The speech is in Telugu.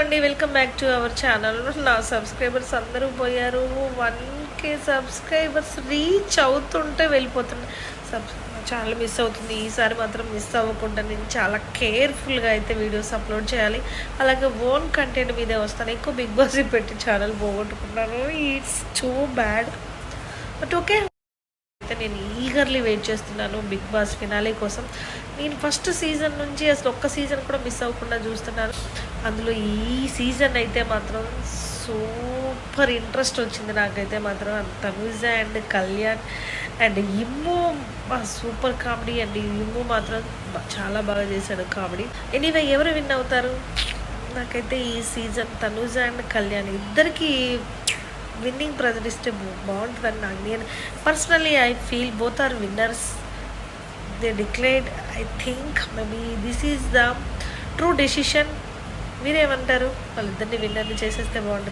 అండి, welcome back to our channel. నా సబ్స్క్రైబర్స్ అందరూ పోయారు. 1K సబ్స్క్రైబర్స్ రీచ్ అవుతుంటే వెళ్ళిపోతున్నాయి. ఛానల్ మిస్ అవుతుంది. ఈసారి మాత్రం మిస్ అవ్వకుండా నేను చాలా కేర్ఫుల్గా అయితే వీడియోస్ అప్లోడ్ చేయాలి. అలాగే ఓన్ కంటెంట్ మీదే వస్తాను. ఎక్కువ బిగ్ బాస్ పెట్టి ఛానల్ పోగొట్టుకున్నాను. It's too bad, but okay. అయితే నేను ఈగర్లీ వెయిట్ చేస్తున్నాను బిగ్ బాస్ ఫినాలే కోసం. నేను ఫస్ట్ సీజన్ నుంచి అసలు ఒక్క సీజన్ కూడా మిస్ అవ్వకుండా చూస్తున్నాను. అందులో ఈ సీజన్ అయితే మాత్రం సూపర్ ఇంట్రెస్ట్ వచ్చింది నాకైతే మాత్రం. Tanuja and Kalyan and Immu super comedy. And Immu మాత్రం చాలా బాగా చేశాడు కామెడీ. ఎనీవే, ఎవరు విన్ అవుతారు? నాకైతే ఈ సీజన్ తనుజ అండ్ కళ్యాణ్ ఇద్దరికి విన్నింగ్ ప్రదర్శిస్తే బాగుంటుందని నేను personally I feel both are winners. They declared. I think maybe this is the true decision. మీరేమంటారు? వాళ్ళిద్దరిని విన్నర్ని చేసేస్తే బాగుంటుంది.